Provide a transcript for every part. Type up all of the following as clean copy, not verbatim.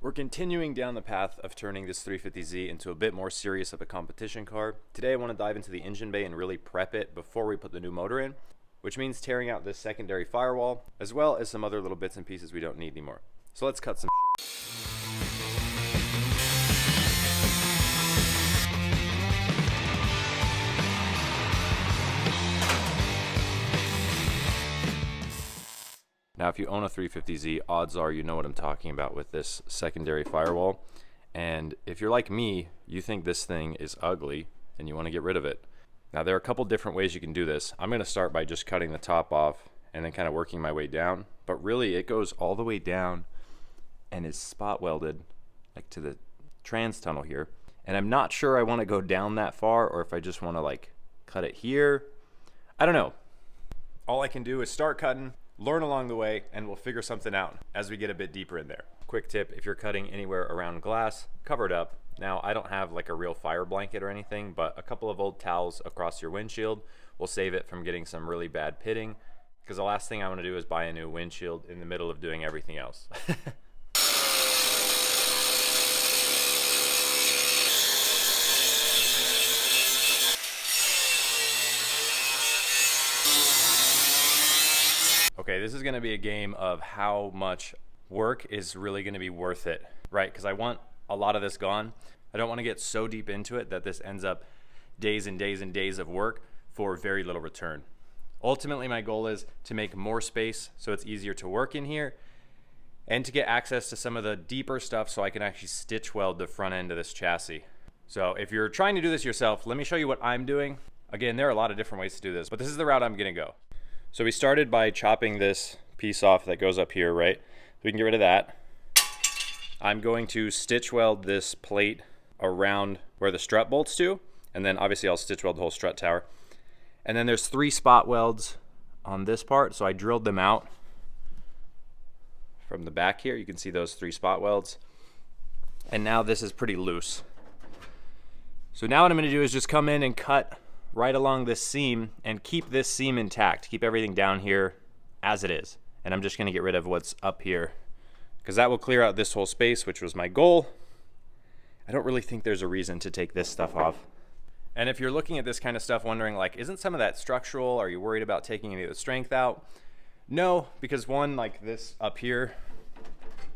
We're continuing down the path of turning this 350Z into a bit more serious of a competition car. Today I want to dive into the engine bay and really prep it before we put the new motor in, which means tearing out this secondary firewall, as well as some other little bits and pieces we don't need anymore. So let's cut some shit. Now, if you own a 350Z, odds are you know what I'm talking about with this secondary firewall. And if you're like me, you think this thing is ugly and you want to get rid of it. Now, there are a couple different ways you can do this. I'm going to start by just cutting the top off and then kind of working my way down. But really, it goes all the way down and is spot welded like to the trans tunnel here. And I'm not sure I want to go down that far or if I just want to like cut it here. I don't know. All I can do is start cutting, learn along the way, and we'll figure something out as we get a bit deeper in there. Quick tip, if you're cutting anywhere around glass, cover it up. Now, I don't have like a real fire blanket or anything, but a couple of old towels across your windshield will save it from getting some really bad pitting, because the last thing I want to do is buy a new windshield in the middle of doing everything else. Okay, this is going to be a game of how much work is really going to be worth it, right? Because I want a lot of this gone. I don't want to get so deep into it that this ends up days and days and days of work for very little return. Ultimately, my goal is to make more space so it's easier to work in here and to get access to some of the deeper stuff so I can actually stitch weld the front end of this chassis. So if you're trying to do this yourself, let me show you what I'm doing. Again, there are a lot of different ways to do this, but this is the route I'm going to go. So we started by chopping this piece off that goes up here, right? We can get rid of that. I'm going to stitch weld this plate around where the strut bolts to, and then obviously I'll stitch weld the whole strut tower. And then there's 3 spot welds on this part, so I drilled them out from the back here. You can see those 3 spot welds. And now this is pretty loose. So now what I'm gonna do is just come in and cut right along this seam and keep this seam intact, keep everything down here as it is. And I'm just gonna get rid of what's up here because that will clear out this whole space, which was my goal. I don't really think there's a reason to take this stuff off. And if you're looking at this kind of stuff wondering like, isn't some of that structural? Are you worried about taking any of the strength out? No, because one, like this up here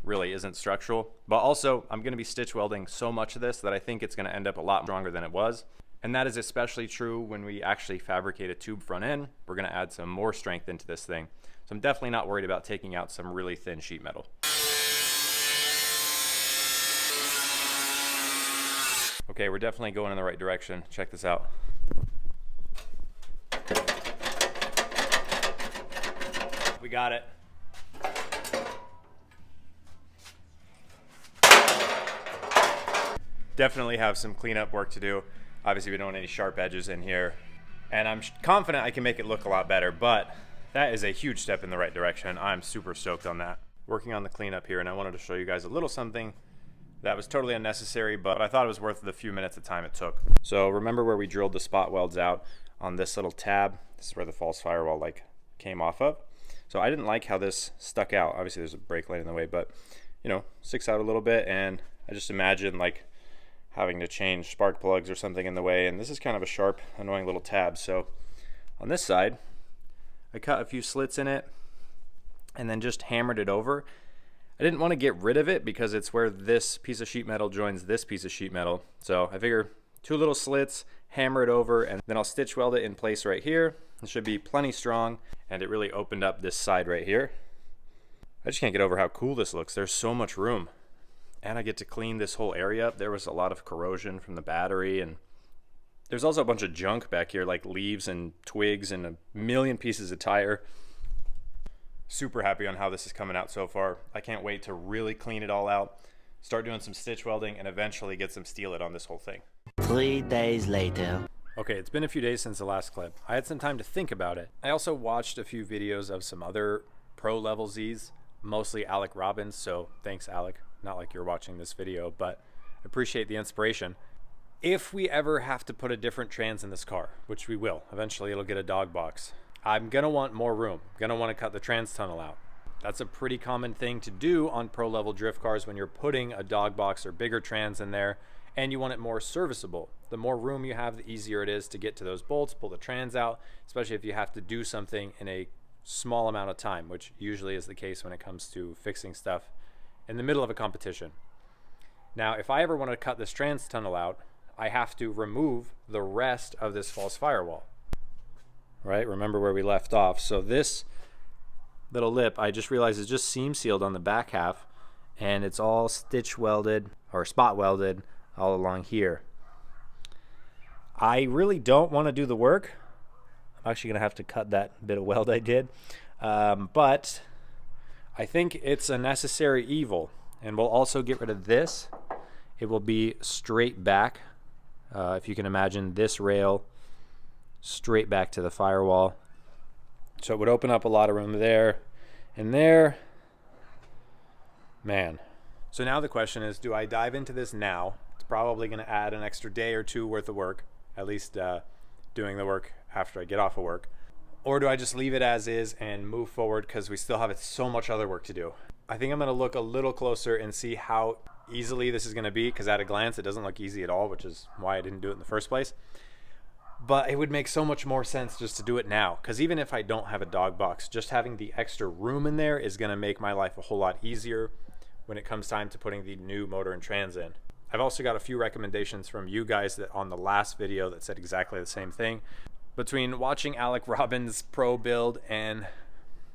really isn't structural, but also I'm gonna be stitch welding so much of this that I think it's gonna end up a lot stronger than it was. And that is especially true when we actually fabricate a tube front end. We're gonna add some more strength into this thing. So I'm definitely not worried about taking out some really thin sheet metal. Okay, we're definitely going in the right direction. Check this out. We got it. Definitely have some cleanup work to do. Obviously, we don't want any sharp edges in here, and I'm confident I can make it look a lot better, but that is a huge step in the right direction. I'm super stoked on that. Working on the cleanup here, and I wanted to show you guys a little something that was totally unnecessary, but I thought it was worth the few minutes of time it took. So remember where we drilled the spot welds out on this little tab? This is where the false firewall like came off of. So I didn't like how this stuck out. Obviously, there's a brake light in the way, but you know, sticks out a little bit, and I just imagined like having to change spark plugs or something in the way, and this is kind of a sharp, annoying little tab. So on this side, I cut a few slits in it and then just hammered it over. I didn't want to get rid of it because it's where this piece of sheet metal joins this piece of sheet metal. So I figure 2 little slits, hammer it over, and then I'll stitch weld it in place right here. It should be plenty strong, and it really opened up this side right here. I just can't get over how cool this looks. There's so much room. And I get to clean this whole area up. There was a lot of corrosion from the battery, and there's also a bunch of junk back here, like leaves and twigs and a million pieces of tire. Super happy on how this is coming out so far. I can't wait to really clean it all out, start doing some stitch welding, and eventually get some steel-it on this whole thing. 3 days later. Okay, it's been a few days since the last clip. I had some time to think about it. I also watched a few videos of some other pro-level Zs, mostly Alec Robbins, so thanks, Alec. Not like you're watching this video, but I appreciate the inspiration. If we ever have to put a different trans in this car, which we will, eventually it'll get a dog box, I'm gonna want more room. I'm gonna want to cut the trans tunnel out. That's a pretty common thing to do on pro level drift cars when you're putting a dog box or bigger trans in there and you want it more serviceable. The more room you have, the easier it is to get to those bolts, pull the trans out, especially if you have to do something in a small amount of time, which usually is the case when it comes to fixing stuff in the middle of a competition. Now, if I ever want to cut this trans tunnel out, I have to remove the rest of this false firewall. Right? Remember where we left off. So this little lip, I just realized, is just seam sealed on the back half, and it's all stitch welded or spot welded all along here. I really don't want to do the work. I'm actually going to have to cut that bit of weld I did. But I think it's a necessary evil. And we'll also get rid of this. It will be straight back. If you can imagine this rail straight back to the firewall. So it would open up a lot of room there and there. Man. So now the question is, do I dive into this now? It's probably going to add an extra day or two worth of work, at least doing the work after I get off of work. Or do I just leave it as is and move forward because we still have so much other work to do? I think I'm going to look a little closer and see how easily this is going to be, because at a glance it doesn't look easy at all, which is why I didn't do it in the first place. But it would make so much more sense just to do it now, because even if I don't have a dog box, just having the extra room in there is going to make my life a whole lot easier when it comes time to putting the new motor and trans in. I've also got a few recommendations from you guys that on the last video that said exactly the same thing. Between watching Alec Robbins' pro build and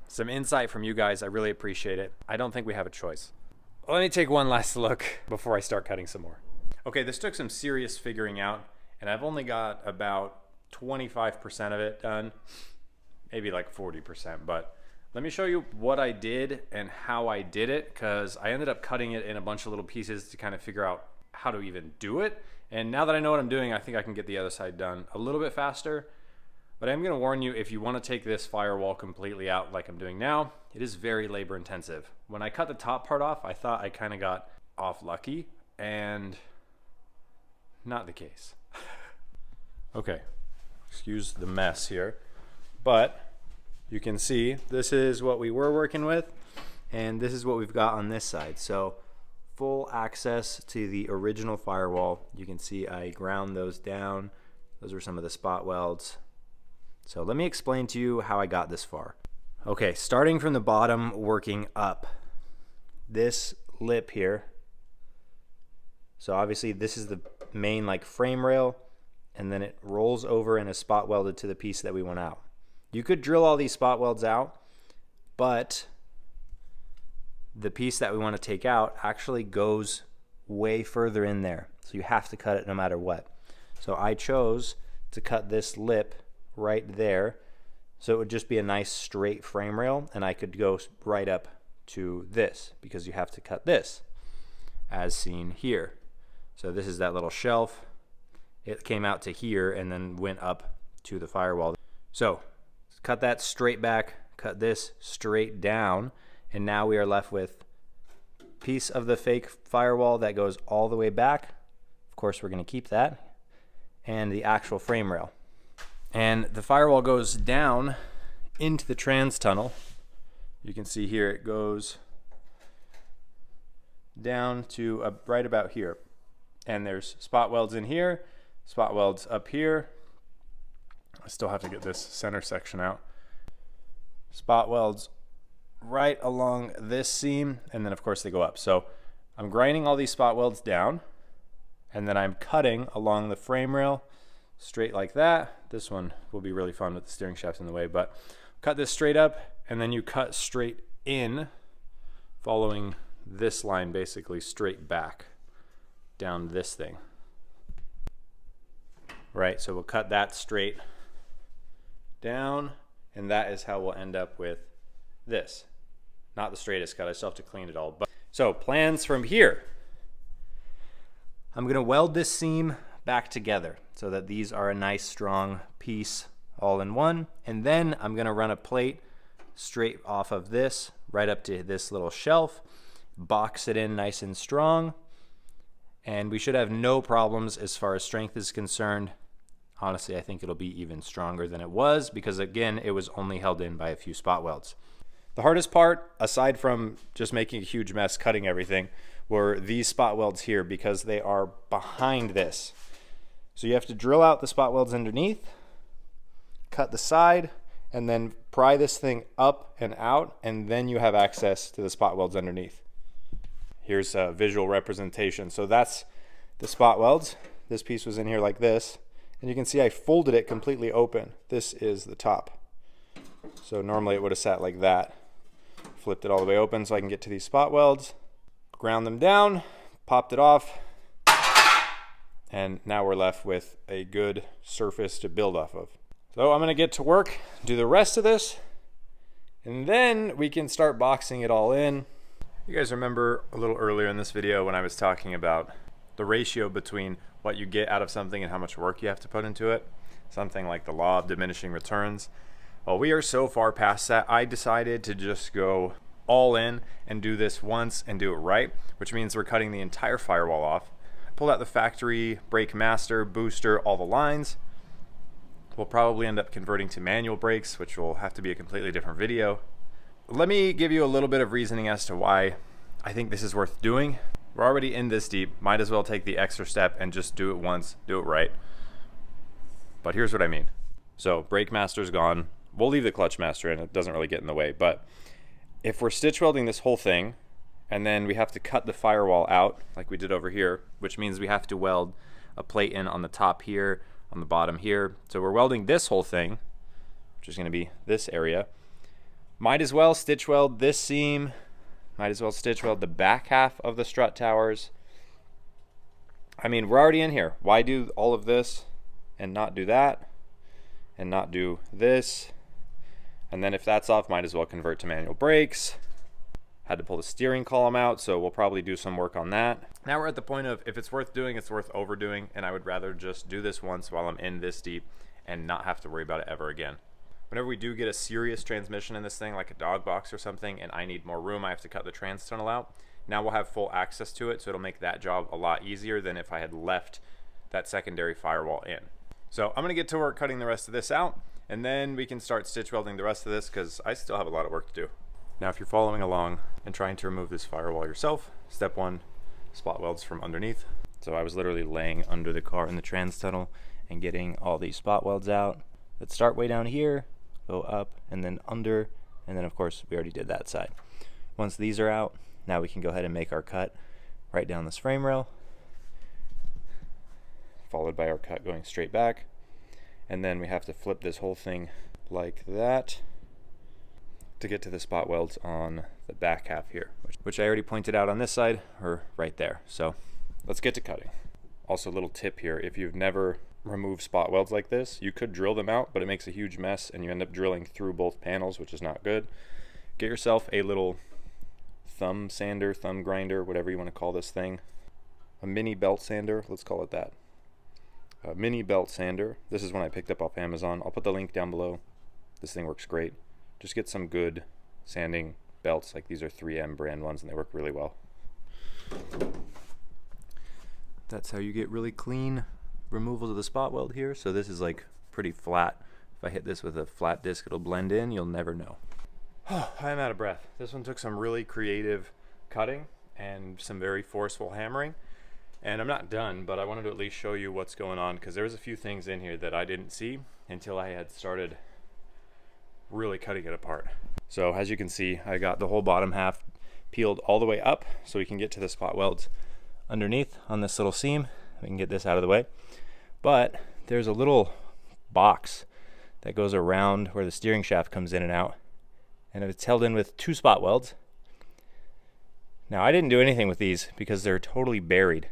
some insight from you guys, I really appreciate it. I don't think we have a choice. Let me take one last look before I start cutting some more. Okay, this took some serious figuring out, and I've only got about 25% of it done, maybe like 40%, but let me show you what I did and how I did it, because I ended up cutting it in a bunch of little pieces to kind of figure out how to even do it. And now that I know what I'm doing, I think I can get the other side done a little bit faster. But I'm going to warn you, if you want to take this firewall completely out like I'm doing now, it is very labor intensive. When I cut the top part off, I thought I kind of got off lucky, and not the case. Okay, excuse the mess here, but you can see this is what we were working with, and this is what we've got on this side. So full access to the original firewall. You can see I ground those down. Those are some of the spot welds. So let me explain to you how I got this far. Okay, starting from the bottom, working up. This lip here. So obviously this is the main like frame rail, and then it rolls over and is spot welded to the piece that we want out. You could drill all these spot welds out, but the piece that we want to take out actually goes way further in there. So you have to cut it no matter what. So I chose to cut this lip right there, so it would just be a nice straight frame rail, and I could go right up to this, because you have to cut this as seen here. So this is that little shelf. It came out to here and then went up to the firewall. So cut that straight back, cut this straight down, and now we are left with a piece of the fake firewall that goes all the way back. Of course, we're going to keep that, and the actual frame rail. And the firewall goes down into the trans tunnel. You can see here it goes down to right about here. And there's spot welds in here, spot welds up here. I still have to get this center section out. Spot welds right along this seam, and then of course they go up. So I'm grinding all these spot welds down, and then I'm cutting along the frame rail straight like that. This one will be really fun with the steering shaft in the way, but cut this straight up, and then you cut straight in, following this line basically straight back down this thing. Right, so we'll cut that straight down, and that is how we'll end up with this. Not the straightest cut, I still have to clean it all. But so plans from here. I'm gonna weld this seam back together so that these are a nice strong piece all in one, and then I'm gonna run a plate straight off of this right up to this little shelf, box it in nice and strong, and we should have no problems as far as strength is concerned. Honestly, I think it'll be even stronger than it was, because again, it was only held in by a few spot welds. The hardest part, aside from just making a huge mess cutting everything, were these spot welds here because they are behind this. So you have to drill out the spot welds underneath, cut the side, and then pry this thing up and out, and then you have access to the spot welds underneath. Here's a visual representation. So that's the spot welds. This piece was in here like this, and you can see I folded it completely open. This is the top. So normally it would have sat like that. Flipped it all the way open so I can get to these spot welds, ground them down, popped it off, and now we're left with a good surface to build off of. So I'm gonna get to work, do the rest of this, and then we can start boxing it all in. You guys remember a little earlier in this video when I was talking about the ratio between what you get out of something and how much work you have to put into it? Something like the law of diminishing returns. Well, we are so far past that, I decided to just go all in and do this once and do it right, which means we're cutting the entire firewall off. Pulled out the factory brake master, booster, all the lines. We'll probably end up converting to manual brakes, which will have to be a completely different video. Let me give you a little bit of reasoning as to why I think this is worth doing. We're already in this deep, might as well take the extra step and just do it once, do it right. But here's what I mean. So brake master's gone. We'll leave the clutch master in, it doesn't really get in the way, but if we're stitch welding this whole thing, and then we have to cut the firewall out, like we did over here, which means we have to weld a plate in on the top here, on the bottom here. So we're welding this whole thing, which is gonna be this area. Might as well stitch weld this seam, might as well stitch weld the back half of the strut towers. I mean, we're already in here. Why do all of this and not do that, and not do this? And then if that's off, might as well convert to manual brakes. Had to pull the steering column out, so we'll probably do some work on that. Now we're at the point of, if it's worth doing, it's worth overdoing, and I would rather just do this once while I'm in this deep and not have to worry about it ever again. Whenever we do get a serious transmission in this thing, like a dog box or something, and I need more room, I have to cut the trans tunnel out. Now we'll have full access to it, so it'll make that job a lot easier than if I had left that secondary firewall in. So I'm gonna get to work cutting the rest of this out, and then we can start stitch welding the rest of this because I still have a lot of work to do. Now if you're following along and trying to remove this firewall yourself, step one, spot welds from underneath. So I was literally laying under the car in the trans tunnel and getting all these spot welds out. Let's start way down here, go up and then under, and then of course we already did that side. Once these are out, now we can go ahead and make our cut right down this frame rail, followed by our cut going straight back. And then we have to flip this whole thing like that to get to the spot welds on the back half here, which I already pointed out on this side, or right there. So let's get to cutting. Also, a little tip here, if you've never removed spot welds like this, you could drill them out, but it makes a huge mess and you end up drilling through both panels, which is not good. Get yourself a little thumb sander, thumb grinder, whatever you want to call this thing. A mini belt sander, let's call it that. A mini belt sander. This is one I picked up off Amazon. I'll put the link down below. This thing works great. Just get some good sanding belts, like these are 3M brand ones, and they work really well. That's how you get really clean removals of the spot weld here. So this is like pretty flat. If I hit this with a flat disc, it'll blend in. You'll never know. I'm out of breath. This one took some really creative cutting and some very forceful hammering. And I'm not done, but I wanted to at least show you what's going on because there's a few things in here that I didn't see until I had started really cutting it apart. So as you can see, I got the whole bottom half peeled all the way up so we can get to the spot welds underneath on this little seam. We can get this out of the way. But there's a little box that goes around where the steering shaft comes in and out. And it's held in with 2 spot welds. Now I didn't do anything with these because they're totally buried.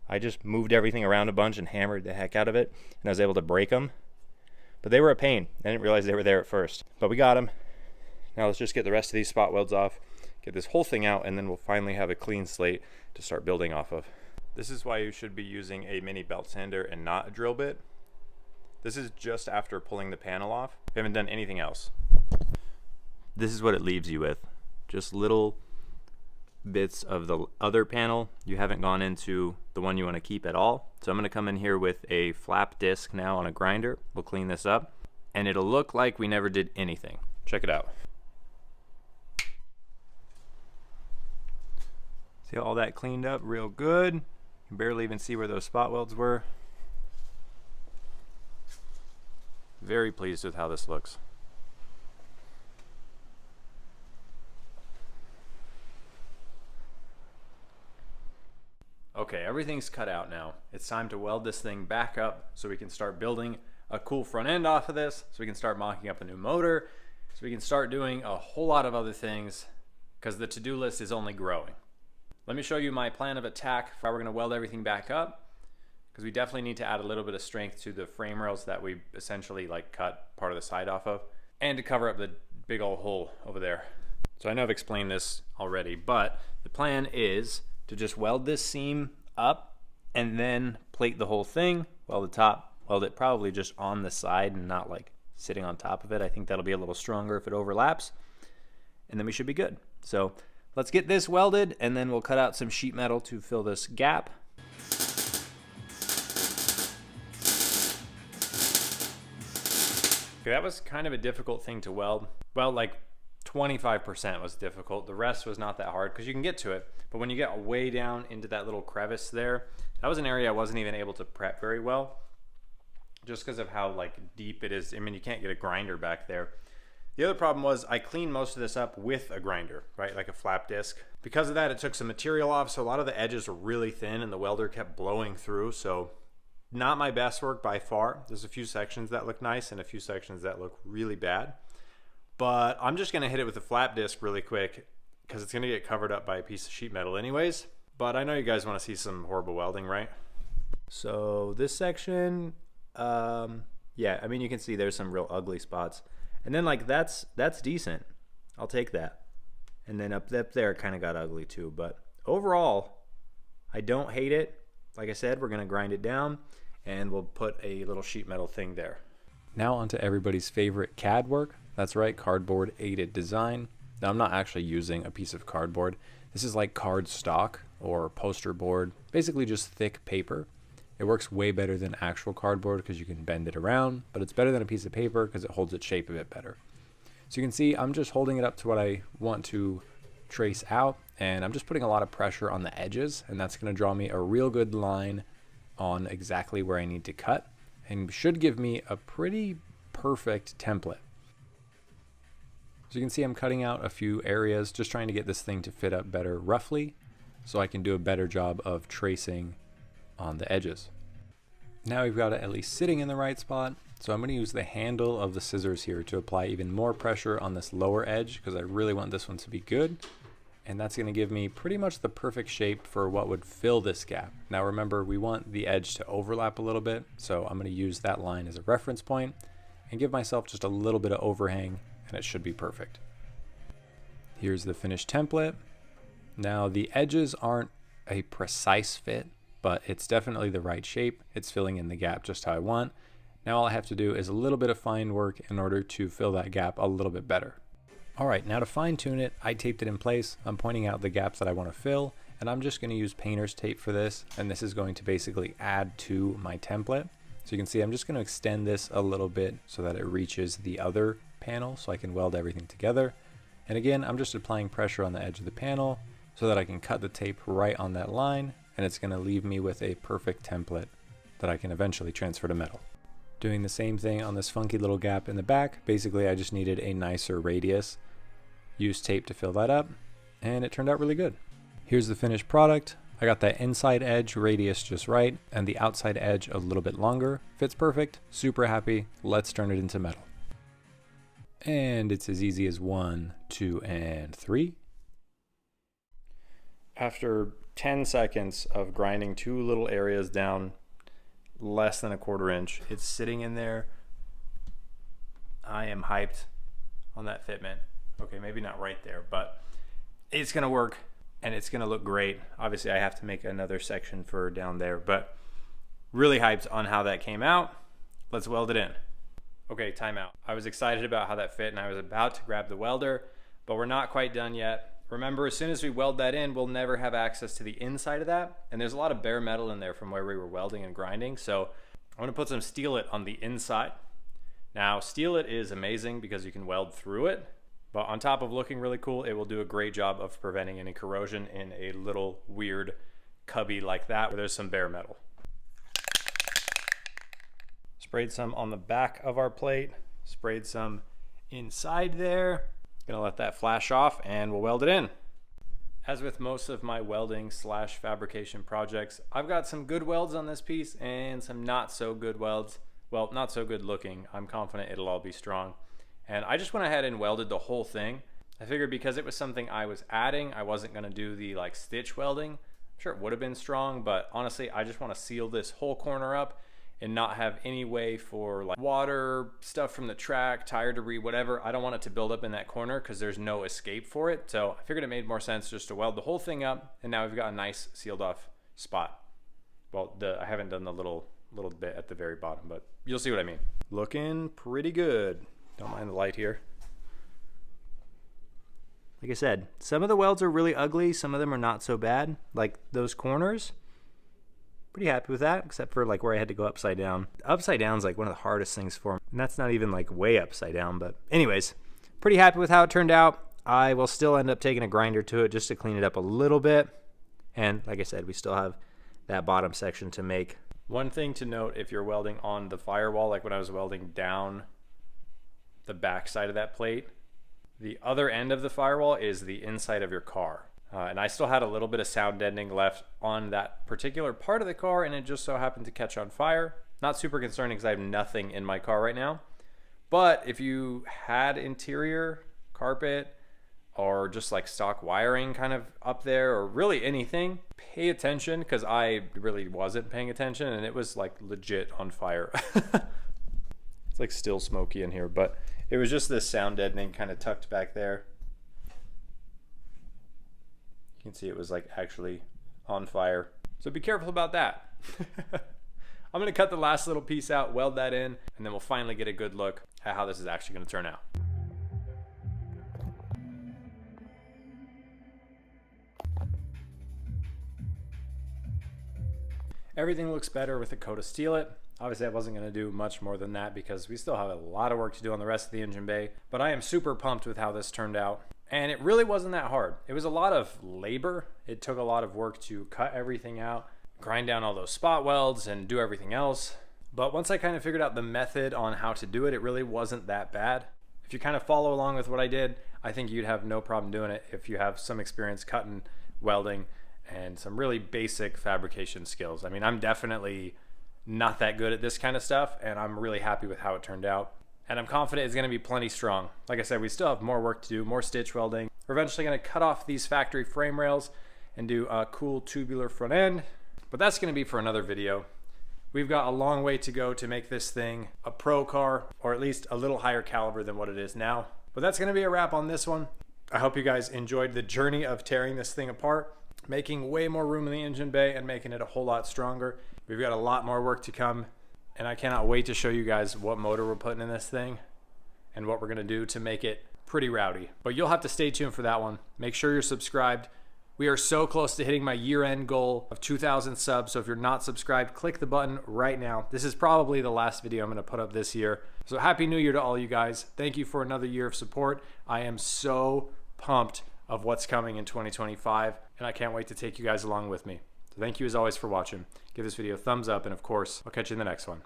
I just moved everything around a bunch and hammered the heck out of it, and I was able to break them. But they were a pain. I didn't realize they were there at first. But we got them. Now let's just get the rest of these spot welds off, get this whole thing out, and then we'll finally have a clean slate to start building off of. This is why you should be using a mini belt sander and not a drill bit. This is just after pulling the panel off. We haven't done anything else. This is what it leaves you with. Just little bits of the other panel. You haven't gone into the one you want to keep at all. So I'm going to come in here with a flap disc now on a grinder. We'll clean this up and it'll look like we never did anything. Check it out. See all that cleaned up real good. You can barely even see where those spot welds were. Very pleased with how this looks. Okay, everything's cut out now. It's time to weld this thing back up so we can start building a cool front end off of this, so we can start mocking up a new motor, so we can start doing a whole lot of other things, because the to-do list is only growing. Let me show you my plan of attack for how we're going to weld everything back up, because we definitely need to add a little bit of strength to the frame rails that we essentially like cut part of the side off of, and to cover up the big old hole over there. So I know I've explained this already, but the plan is to just weld this seam up and then plate the whole thing, weld the top, weld it probably just on the side and not like sitting on top of it. I think that'll be a little stronger if it overlaps, and then we should be good. So let's get this welded, and then we'll cut out some sheet metal to fill this gap. Okay, that was kind of a difficult thing to weld. Well, like 25% was difficult. The rest was not that hard because you can get to it. But when you get way down into that little crevice there, that was an area I wasn't even able to prep very well, just because of how like deep it is. I mean, you can't get a grinder back there. The other problem was I cleaned most of this up with a grinder, right? Like a flap disc. Because of that, it took some material off, so a lot of the edges were really thin and the welder kept blowing through. So not my best work by far. There's a few sections that look nice and a few sections that look really bad. But I'm just gonna hit it with a flap disc really quick because it's gonna get covered up by a piece of sheet metal anyways. But I know you guys wanna see some horrible welding, right? So this section, yeah, I mean, you can see there's some real ugly spots. And then like that's decent. I'll take that. And then up there kind of got ugly too. But overall, I don't hate it. Like I said, we're gonna grind it down and we'll put a little sheet metal thing there. Now onto everybody's favorite CAD work. That's right, cardboard aided design. Now I'm not actually using a piece of cardboard. This is like card stock or poster board, basically just thick paper. It works way better than actual cardboard because you can bend it around, but it's better than a piece of paper because it holds its shape a bit better. So you can see I'm just holding it up to what I want to trace out, and I'm just putting a lot of pressure on the edges, and that's going to draw me a real good line on exactly where I need to cut, and should give me a pretty perfect template. So you can see I'm cutting out a few areas, just trying to get this thing to fit up better roughly, so I can do a better job of tracing on the edges. Now we've got it at least sitting in the right spot, so I'm going to use the handle of the scissors here to apply even more pressure on this lower edge because I really want this one to be good, and that's going to give me pretty much the perfect shape for what would fill this gap. Now remember, we want the edge to overlap a little bit, so I'm going to use that line as a reference point and give myself just a little bit of overhang, and it should be perfect. Here's the finished template. Now the edges aren't a precise fit, but it's definitely the right shape. It's filling in the gap just how I want. Now all I have to do is a little bit of fine work in order to fill that gap a little bit better. All right, now to fine tune it, I taped it in place. I'm pointing out the gaps that I want to fill, and I'm just going to use painter's tape for this, and this is going to basically add to my template. So you can see I'm just going to extend this a little bit so that it reaches the other panel so I can weld everything together. And again, I'm just applying pressure on the edge of the panel so that I can cut the tape right on that line, and it's going to leave me with a perfect template that I can eventually transfer to metal. Doing the same thing on this funky little gap in the back. Basically, I just needed a nicer radius. Used tape to fill that up, and it turned out really good. Here's the finished product. I got that inside edge radius just right, and the outside edge a little bit longer. Fits perfect, super happy. Let's turn it into metal. And it's as easy as 1, 2, and 3. After 10 seconds of grinding two little areas down less than a 1/4 inch, it's sitting in there. I am hyped on that fitment. Okay, maybe not right there, but it's gonna work and it's gonna look great. Obviously I have to make another section for down there, but really hyped on how that came out. Let's weld it in. Okay, timeout. I was excited about how that fit and I was about to grab the welder, but we're not quite done yet. Remember, as soon as we weld that in, we'll never have access to the inside of that. And there's a lot of bare metal in there from where we were welding and grinding. So I'm gonna put some steel-it on the inside. Now, steel-it is amazing because you can weld through it. But on top of looking really cool, it will do a great job of preventing any corrosion in a little weird cubby like that where there's some bare metal. Sprayed some on the back of our plate, sprayed some inside there. Gonna let that flash off and we'll weld it in. As with most of my welding / fabrication projects, I've got some good welds on this piece and some not so good welds. Well, not so good looking. I'm confident it'll all be strong. And I just went ahead and welded the whole thing. I figured because it was something I was adding, I wasn't gonna do the like stitch welding. I'm sure it would have been strong, but honestly, I just wanna seal this whole corner up and not have any way for like water, stuff from the track, tire debris, whatever. I don't want it to build up in that corner because there's no escape for it. So I figured it made more sense just to weld the whole thing up, and now we've got a nice sealed off spot. Well, I haven't done the little bit at the very bottom, but you'll see what I mean. Looking pretty good. Don't mind the light here. Like I said, some of the welds are really ugly, some of them are not so bad. Like those corners, pretty happy with that, except for like where I had to go upside down. Upside down is like one of the hardest things for me, and that's not even like way upside down. But anyways, pretty happy with how it turned out. I will still end up taking a grinder to it just to clean it up a little bit. And like I said, we still have that bottom section to make. One thing to note, if you're welding on the firewall, like when I was welding down the back side of that plate, the other end of the firewall is the inside of your car. And I still had a little bit of sound deadening left on that particular part of the car, and it just so happened to catch on fire. Not super concerning because I have nothing in my car right now. But if you had interior carpet or just like stock wiring kind of up there, or really anything, pay attention, because I really wasn't paying attention and it was like legit on fire. It's like still smoky in here, but it was just this sound deadening kind of tucked back there. You can see it was like actually on fire. So be careful about that. I'm gonna cut the last little piece out, weld that in, and then we'll finally get a good look at how this is actually gonna turn out. Everything looks better with a coat of Steelite. Obviously I wasn't gonna do much more than that because we still have a lot of work to do on the rest of the engine bay, but I am super pumped with how this turned out. And it really wasn't that hard. It was a lot of labor. It took a lot of work to cut everything out, grind down all those spot welds, and do everything else. But once I kind of figured out the method on how to do it, it really wasn't that bad. If you kind of follow along with what I did, I think you'd have no problem doing it if you have some experience cutting, welding, and some really basic fabrication skills. I mean, I'm definitely not that good at this kind of stuff, and I'm really happy with how it turned out. And I'm confident it's gonna be plenty strong. Like I said, we still have more work to do, more stitch welding. We're eventually gonna cut off these factory frame rails and do a cool tubular front end, but that's gonna be for another video. We've got a long way to go to make this thing a pro car, or at least a little higher caliber than what it is now. But that's gonna be a wrap on this one. I hope you guys enjoyed the journey of tearing this thing apart, making way more room in the engine bay and making it a whole lot stronger. We've got a lot more work to come, and I cannot wait to show you guys what motor we're putting in this thing and what we're gonna do to make it pretty rowdy. But you'll have to stay tuned for that one. Make sure you're subscribed. We are so close to hitting my year-end goal of 2,000 subs, so if you're not subscribed, click the button right now. This is probably the last video I'm gonna put up this year. So happy New Year to all you guys. Thank you for another year of support. I am so pumped of what's coming in 2025, and I can't wait to take you guys along with me. So thank you as always for watching. Give this video a thumbs up, and of course, I'll catch you in the next one.